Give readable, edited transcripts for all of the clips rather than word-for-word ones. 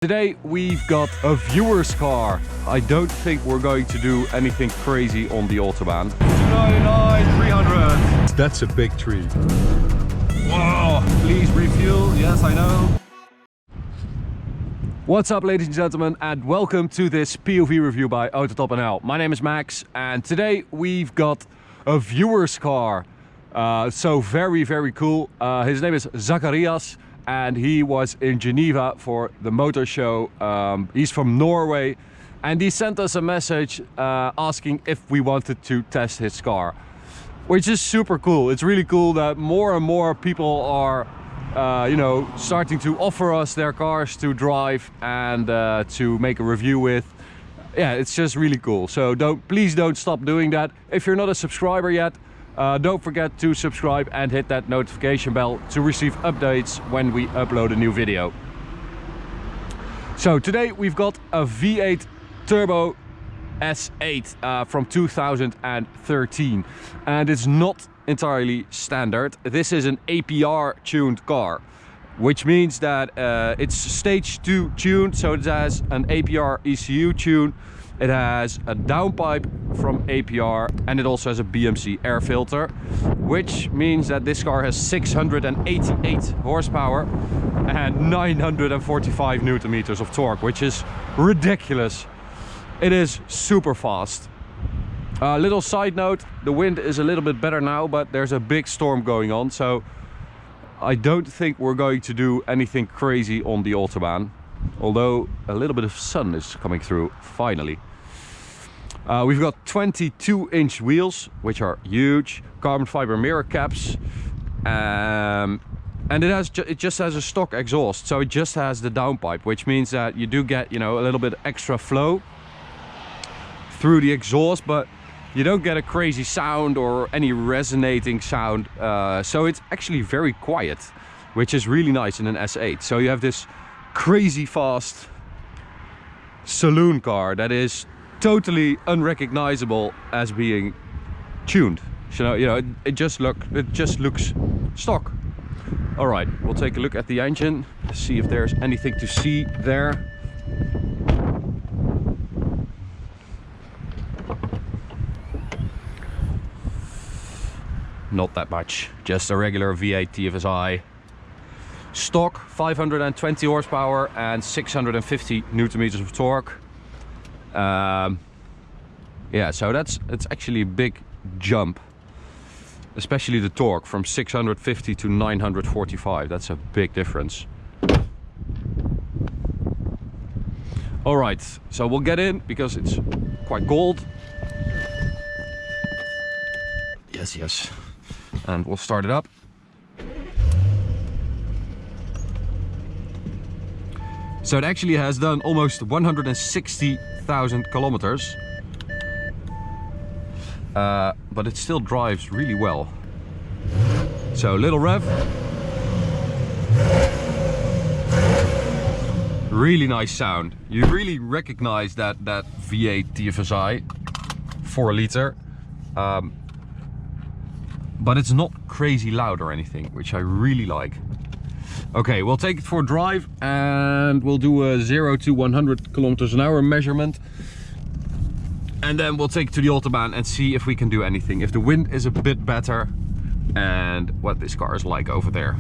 Today we've got a viewer's car. I don't think we're going to do anything crazy on the Autobahn. 299, 300. That's a big tree. Whoa, please refuel. Yes, I know. What's up, ladies and gentlemen, and welcome to this POV review by AutoTopNL. My name is Max, and today we've got a viewer's car. So very cool. His name is Zacharias. And he was in Geneva for the motor show. He's from Norway, and he sent us a message asking if we wanted to test his car, which is super cool. It's really cool that more and more people are, starting to offer us their cars to drive and to make a review with. Yeah, it's just really cool. So please don't stop doing that. If you're not a subscriber yet, don't forget to subscribe and hit that notification bell to receive updates when we upload a new video. So today we've got a V8 Turbo S8 from 2013, and it's not entirely standard. This is an APR tuned car, which means that it's stage 2 tuned, so it has an APR ECU tune. It has a downpipe from APR, and it also has a BMC air filter, which means that this car has 688 horsepower and 945 Newton meters of torque, which is ridiculous. It is super fast. Little side note, the wind is a little bit better now, but there's a big storm going on, so I don't think we're going to do anything crazy on the Autobahn, although a little bit of sun is coming through finally. We've got 22-inch wheels, which are huge, carbon fiber mirror caps, and it just has a stock exhaust, so it just has the downpipe, which means that you do get, a little bit extra flow through the exhaust, but you don't get a crazy sound or any resonating sound. So it's actually very quiet, which is really nice in an S8. So you have this crazy fast saloon car that is totally unrecognizable as being tuned. So it just looks stock. All right, we'll take a look at the engine, see if there's anything to see there. Not that much, just a regular V8 TFSI. Stock 520 horsepower and 650 Newton meters of torque. Yeah, so it's actually a big jump, especially the torque from 650 to 945. That's a big difference. All right, so we'll get in because it's quite cold. Yes, and we'll start it up. So it actually has done almost 160,000 kilometers, but it still drives really well. So little rev, really nice sound. You really recognize that V8 TFSI 4 liter, but it's not crazy loud or anything, which I really like. Okay, we'll take it for a drive and we'll do a 0 to 100 kilometers an hour measurement, and then we'll take it to the Autobahn and see if we can do anything, if the wind is a bit better, and what this car is like over there.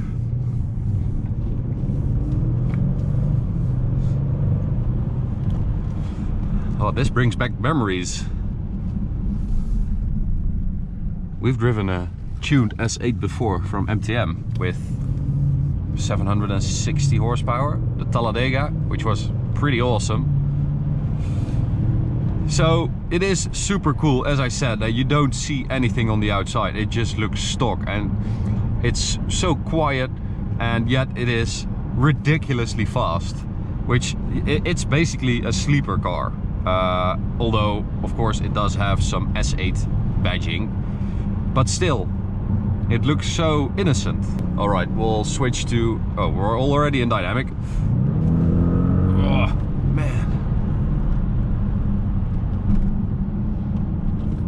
Oh, this brings back memories. We've driven a tuned S8 before from MTM with 760 horsepower, the Talladega, which was pretty awesome. So it is super cool, as I said, that you don't see anything on the outside. It just looks stock, and it's so quiet, and yet it is ridiculously fast, which it's basically a sleeper car. Although of course it does have some S8 badging, but still it looks so innocent. All right, we'll switch to, oh, we're already in dynamic. Oh, man.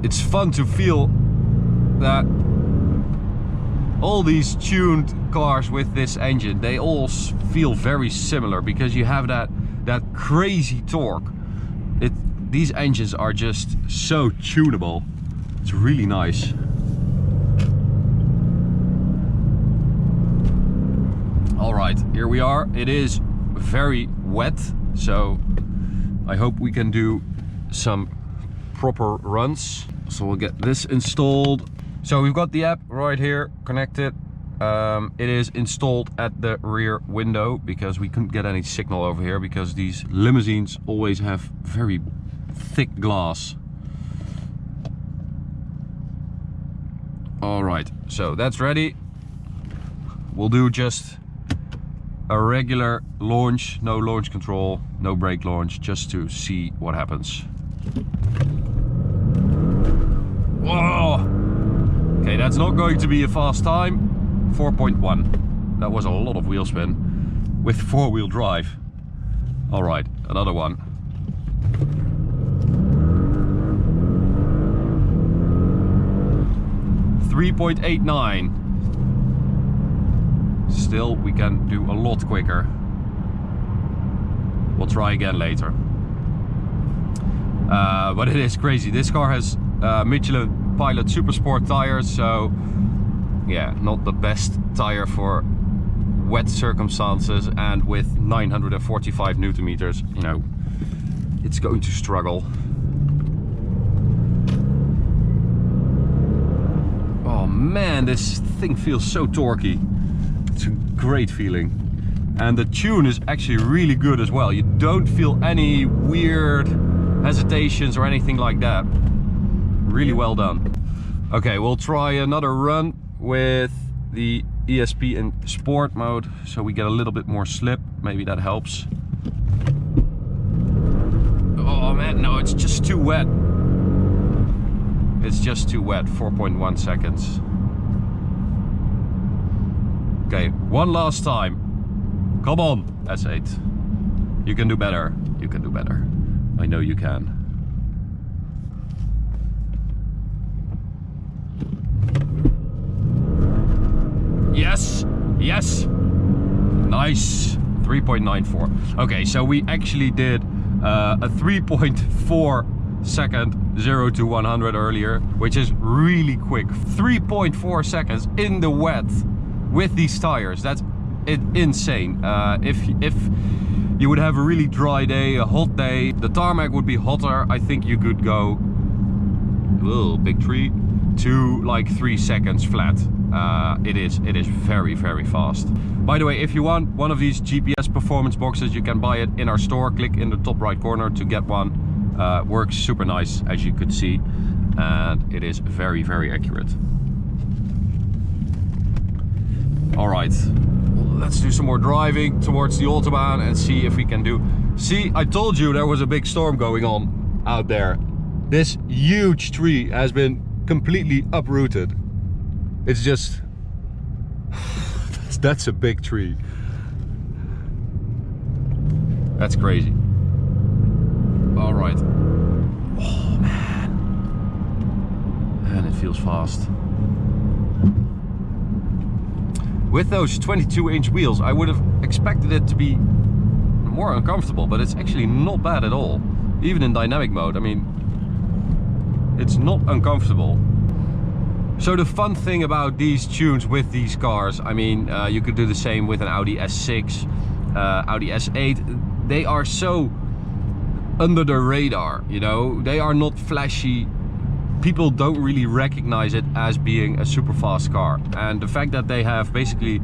It's fun to feel that all these tuned cars with this engine, they all feel very similar, because you have that that crazy torque. These engines are just so tunable. It's really nice. All right, here we are. It is very wet, so I hope we can do some proper runs. So we'll get this installed. So we've got the app right here connected. It is installed at the rear window because we couldn't get any signal over here because these limousines always have very thick glass. All right, so that's ready. We'll do just a regular launch, no launch control, no brake launch, just to see what happens. Whoa! Okay, that's not going to be a fast time. 4.1. That was a lot of wheel spin with four-wheel drive. All right, another one. .89. Still, we can do a lot quicker. We'll try again later. But it is crazy. This car has Michelin Pilot Super Sport tires, so yeah, not the best tire for wet circumstances, and with 945 Newton meters, you know, it's going to struggle. Oh man, this thing feels so torquey. It's a great feeling. And the tune is actually really good as well. You don't feel any weird hesitations or anything like that. Really well done. Okay, we'll try another run with the ESP in sport mode, so we get a little bit more slip. Maybe that helps. Oh man, no, it's just too wet. It's just too wet. 4.1 seconds. Okay, one last time. Come on, S8. You can do better. You can do better. I know you can. Yes, yes, nice. 3.94. Okay, so we actually did a 3.4 second 0 to 100 earlier, which is really quick. 3.4 seconds in the wet with these tires. That's insane. If you would have a really dry day, a hot day, the tarmac would be hotter. I think you could go, whoa, big tree, to like 3 seconds flat. It is very, very fast. By the way, if you want one of these GPS performance boxes, you can buy it in our store. Click in the top right corner to get one. Works super nice, as you could see, and it is very, very accurate. All right, let's do some more driving towards the Autobahn and see if we can do... See, I told you there was a big storm going on out there. This huge tree has been completely uprooted. It's just... that's a big tree. That's crazy. All right. Oh man. And it feels fast. With those 22-inch wheels, I would have expected it to be more uncomfortable, but it's actually not bad at all. Even in dynamic mode, I mean, it's not uncomfortable. So the fun thing about these tunes with these cars, I mean, you could do the same with an Audi S6, Audi S8. They are so under the radar, you know, they are not flashy. People don't really recognize it as being a super fast car. And the fact that they have basically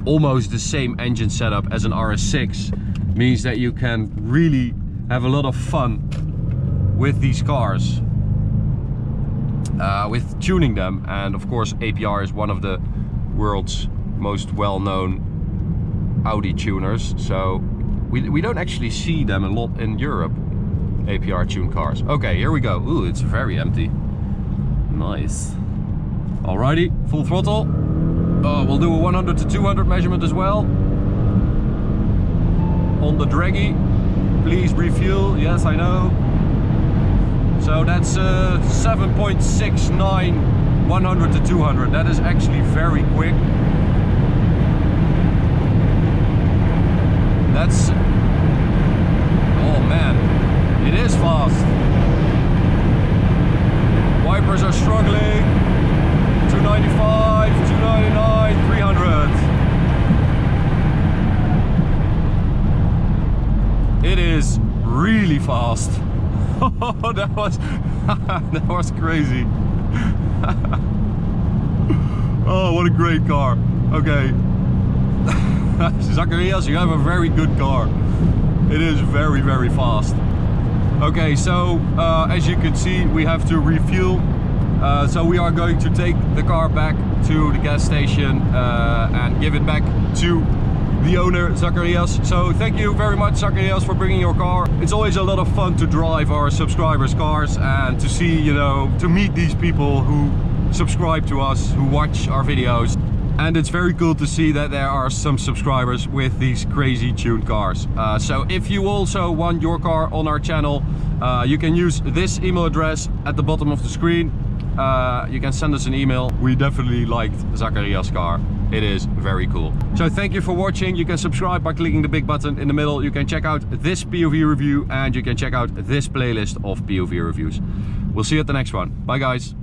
almost the same engine setup as an RS6 means that you can really have a lot of fun with these cars, with tuning them. And of course APR is one of the world's most well-known Audi tuners, so we don't actually see them a lot in Europe, APR tuned cars. Okay, here we go. Ooh, it's very empty. Nice. Alrighty, full throttle. We'll do a 100 to 200 measurement as well. On the draggy. Please refuel. Yes, I know. So that's 7.69, 100 to 200. That is actually very quick. fast. Wipers are struggling. 295, 299, 300. It is really fast. that was crazy. Oh, what a great car. Okay. Zacharias, you have a very good car. It is very, very fast. Okay, so as you can see, we have to refuel. So we are going to take the car back to the gas station and give it back to the owner, Zacharias. So thank you very much, Zacharias, for bringing your car. It's always a lot of fun to drive our subscribers' cars and to see, you know, to meet these people who subscribe to us, who watch our videos. And it's very cool to see that there are some subscribers with these crazy tuned cars. So if you also want your car on our channel, you can use this email address at the bottom of the screen. You can send us an email. We definitely liked Zacharias' car. It is very cool. So thank you for watching. You can subscribe by clicking the big button in the middle. You can check out this POV review and you can check out this playlist of POV reviews. We'll see you at the next one. Bye guys.